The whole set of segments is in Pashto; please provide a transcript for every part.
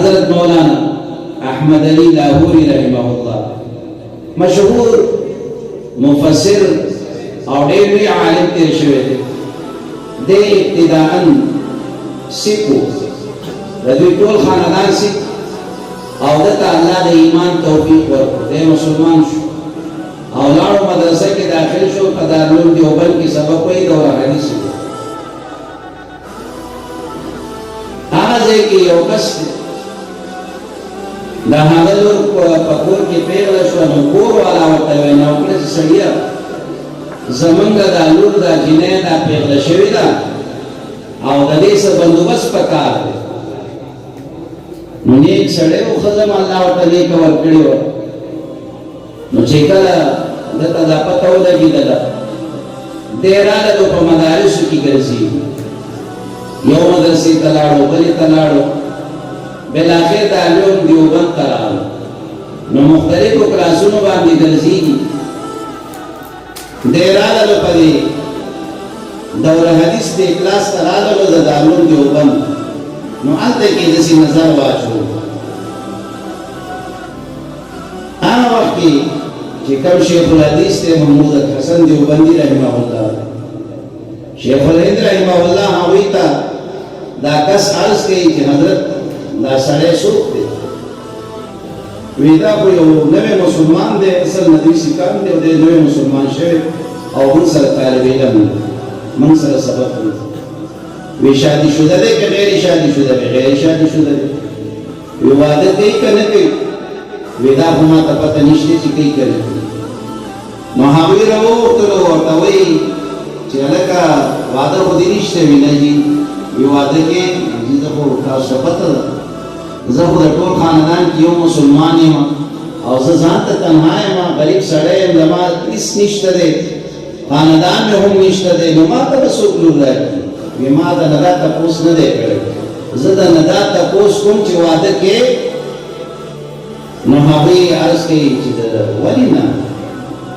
حضرت مولانا احمد علی لاہوری رحمه الله مشهور مفسر او ډېر لوی عالم تیر شوی دی. د ابتداءً سیکو د دوی ټول خاندان سیک او دته الله د ایمان توفیق ورکړ، دی مسلمان شو او لاړو مدرسه کې داخل شو، په دارالعلوم دیوبند کې سبق وایي، دوره حدیث دی. هغه ځای کې یو کس د هغه لور په کور کې پیغله شوه، نو کور والا ورته وایي نوکره چې سړیه زمونږ دا لور دا جنۍ دا پیغله شوې ده او د دې څه بندوبست پکار دی. نو نیک سړی و، ښځه م الله ورته نیکه ورکړې وه. نو چې کله دته دا پته ولګېدله دی راغله نو په مدارسو کې ګرځي، یو مدرسې ته لاړو بلې ته لاړو، بالاخر دارالعلوم دیوبند ته راغلو. نو مختلفو کلاسونو باندې ګرځېږي. دی راغلو په دې دوره حدیث دې کلاس ته راغلو د دارالعلوم دیوبند. نو هلته کې داسې نظر واچو. هغه وخت کې چې کوم شیخ الحدیث دی محمود حسن دیوبندي رحمه الله، شیخ الهند رحمه الله هغوی ته دا کس عرض کوي چې حضرت دا سړی څوک دی؟ وی دا خو یو نوی مسلمان دی، اصل ندوي سیکان دی او دی نوی مسلمان شوی او موږ سره طالب علم دی، موږ سره سبق کوي. وی شادي شده دی که غیر شادي شده دی؟ غیر شادي شده دی. وی واده کوي که نه کوي؟ وی دا خو ما ته پته نشته چې کوي که نه کوي. نو هغوی راوغوښتلو، ورته وایي چې هلکه واده خو دې نشته؟ وي نه جي. وی واده کې زه خو تاسو ته پته ده، زه خو د ټول خاندان کې یو مسلمان یم او زه ځان ته تنها یم، غریب سړی یم، زما هېڅ نشته دی، خاندان مې هم نشته دی، نو ما ته به څوک لور راکړي؟ وی ما د نه دا تپوس نه دی کړی، زه د نه دا تپوس کوم چې واده کې. نو هغوی عرض کوي چې ولې نه،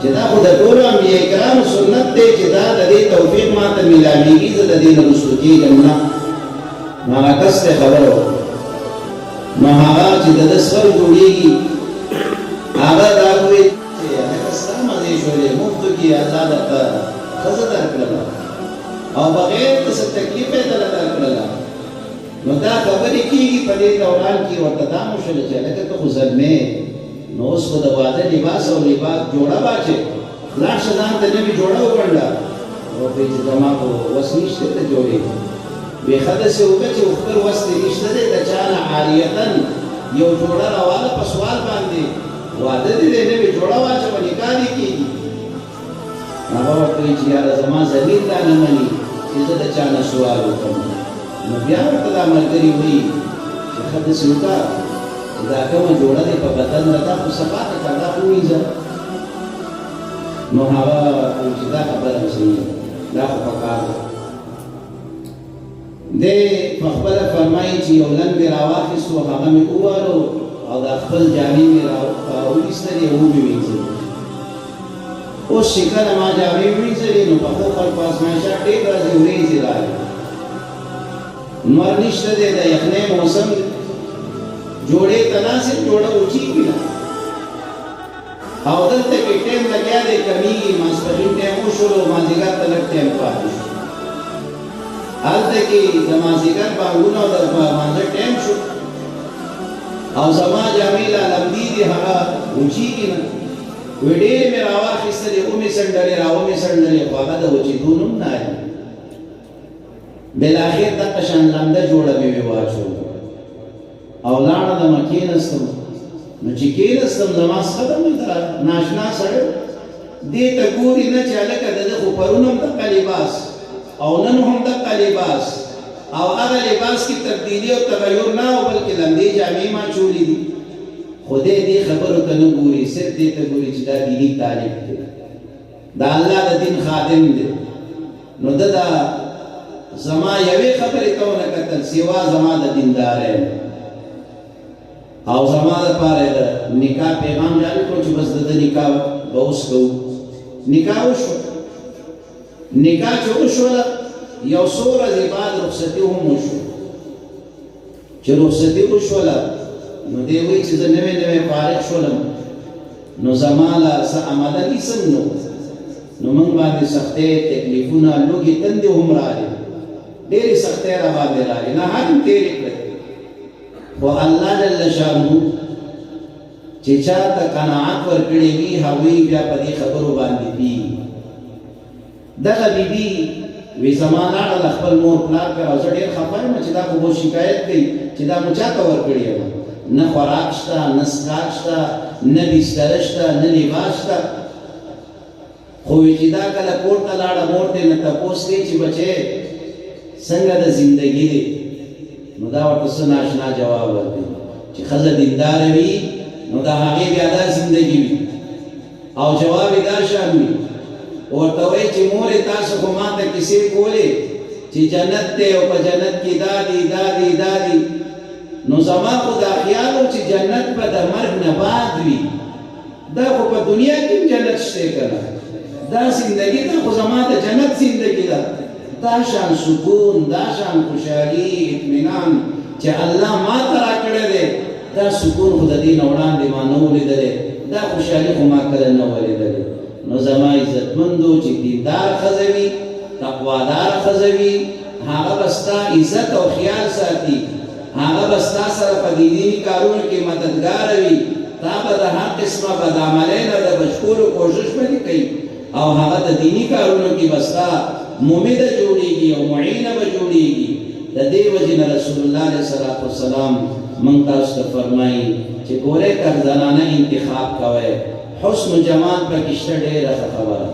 چې دا خو د ټولو انبیاء کرامو سنت دی چې دا د دې توفیق ما ته میلاویږي، زه د دې نه رسو کېږم نه. نو هغه کس ته خبره وکړه. نو هغه چې د ده سر جوړېږي هغه دا وویل چې هلکه ستا مزې شولې، مفتو کې الله درته ښځه درکړله او بغیر د څه تکلیف یې دله درکړله. نو دا خبرې کېږي په دې دوران کې ورته دا وشوله چې هلکه ته خو زلمی، نو اوس خو د واده لباس او لباس جوړه واچې، لاړ شه ځان ته نوې جوړه وګنډه. ورته وایي چې زما خو وس نشته ته جوړېږي. وی ښه داسې وکړه چې خپل وس دې نشته دی، د چا نه عاریتن یو جوړه راواله په سوال باندې، واده دې دی نوې جوړه واچوه، نکاح دې کېږي. هغه ورته وایي چې یاره زما ضمیر دا نه مني چې زه د چا نه سوال وکړم. نو بیا ورته دا ملګري وایي چې ښه داسې وکړه چې دا کومه جوړه دی په بدن ده دا خو صفا ته کړه، دا خو ووینځه. نو هغه وایي چې دا خبره صحیح ده، دا خو پکار ده. دی په خپله فرمایي چې یو لنګ مې راواخیستو، هغه مې ووالو او دا خپل جامې مې راوایستلې او ومې وینځلې. اوس چې کله ما جامې وینځلې نو پخو خلکو ازمایښت ډېر راځي، ورېځې راغلې، لمر نشته دی، د یخنۍ موسم دی، جوړې ته ناست جوړه وچېږي نه او دلته کې ټایم لګیا دی کمیږي. ماسپښین ټایم وشولو، مازدیګر ته لږ ټایم پاتې شو، هلته کې د مازدیګر بانګونه او د مانځه ټایم شو او زما جامې لا لمدې دي، هغه وچېږي نه. وی ډېرې مې راواخیستلې، ومې څنډلې ومې څنډلې، خو هغه د وچېدو نوم نه آئے. بالاخر دغه شان لمده جوړه مې واچوله او لاړم کېناستم. نو چې کېناستم زما څخه مې ناشنا سړی دې ته ګوري نه چې هلکه د ده خو پرون هم دغه لباس او نن هم دغه لباس او هغه لباس کې تبدیلي او تغیر نه او بلکې لمدې جامې ما چولې دي. خو دې خبرو ته نه ګوري، صرف دې ته ګوري چې دا دیني طالب دی، دا الله د دین خادم دی. نو ده دا زما یوې خبرې ته ونه کتل سوا زما د دیندارۍ او زما دپاره د نکاح پیغام جاري کړو چې بس د ده نکاح به اوس کوو. نکاح وشوه. نکاح چې وشوله یو څو ورځې بعد رخصتي هم وشوه. چې رخصتي وشوله نو دی وایي چې زه نوی نوی فارغ شولم نو زما له څه آمدني سم نو موږ باندې سختۍ تکلیفونه لوږې تندې هم راغلې ډېرې سختۍ را باندې راغلې نه هر تېرې کړې خو الله جل شانه چې چاته قناعت ورکړې وي هغوی بیا په دې خبرو باندې پوهېږي دغه بیبي وی زما لاړه له خپل مور پلار کره او زه ډېر خفه یم چې دا خو به شکایت کوي چې دا مو چاته ورکړې یم نه خوراک شته نه څښاک شته نه بستره شته نه لباس شته خو وی چې دا کله کور ته لاړه مور ته نه تپوس کوي چې بچې څنګه د زندګي دی نو دا ورته څه ناشنا جواب ورکوي چې ښځه دینداره وي نو د هغې بیا دا زندګي وي او جواب یې دا شان وي ورته وایي چې مورې تاسو خو ما ته کیسې کولې چې جنت دی او په جنت کې دا دي دا دي دا دي نو زما خو دا خیال و چې جنت به د مرګ نه بعد وي دا خو په دنیا کې هم جنت شته که نه دا زندګي ده خو زما د جنت زندګي ده دا شان سکون دا شان خوشحالي اطمینان چې الله ما ته راکړی دی دا سکون خو د دې نه وړاندې ما نه و لیدلی دا خوشحالي خو ما کله نه وه لیدلې نو زما عزتمندو چې دیندار ښځه وي تقوادار ښځه وي هغه به ستا عزت او خیال ساتي هغه به ستا سره په دیني کارونو کې مددګاره وي تا به د هر قسمه بدعملۍ نه د بچکولو کوشش به دې کوي او هغه د دیني کارونو کې به ستا ممیده جوړېږي او معینه به جوړېږي د دې وجې نه رسول الله علیه الصلاة والسلام موږ تاسو ته فرمایي چې ګورئ که زنانه انتخاب کوئ حسن و جمال پکې شته ډېره ښه خبره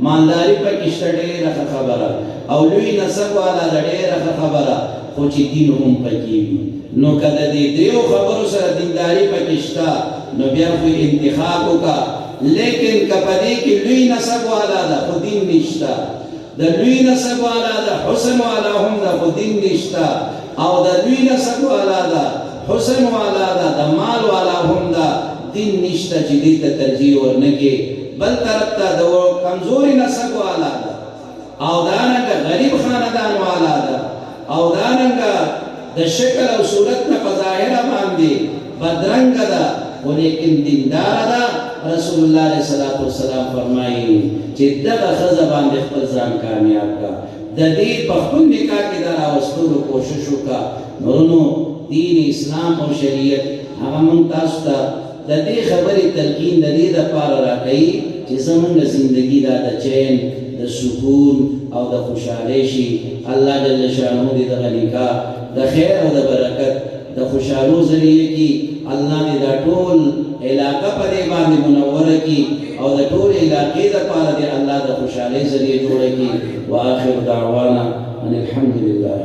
مالداري پکې شته ډېره ښه خبره او لوی نسب والا ده ډېره ښه خبره خو چې دین هم پکې وي نو که د دې دریو خبرو سره دینداري پکې شته نو بیا خو انتخاب وکړه لیکن که په دې کې لوی نسب والا ده خو دین نشته د لوی نسب والا ده حسن والا هم ده خو دین نشته او د لوی نسب والا ده حسن والا ده د مال والا هم ده دین نشته چې دې ته ترجیح ورنکړي بل طرف ته د کمزوري نسب والا ده او دارنګه غریب خاندان والا ده او دارنګه د شکل او صورت نه په ظاهره باندې بدرنګه ده خو لیکن دینداره ده رسول الله علیه الصلاة والسلام فرمایي چې دغه ښځه باندې خپل ځان کامیاب کړه د دې په خپل نکاح کې د راوستلو کوشش وکړه نورونو دین اسلام او شریعت هغه موږ تاسو ته د دې خبرې تلقین د دې دپاره راکوي چې زموږ زندګي دا د چین د سکون او د خوشحالۍ شي الله جل شانه دې دغه نکاح د خیر او د برکت د خوشحالو ذریعه کړي الله دې دا ټول علاقه په دې باندې منوره کړي او د ټول علاقې دپاره دې الله د خوشحالۍ ذریعه جوړه کړي واخر دعوانا ان الحمد لله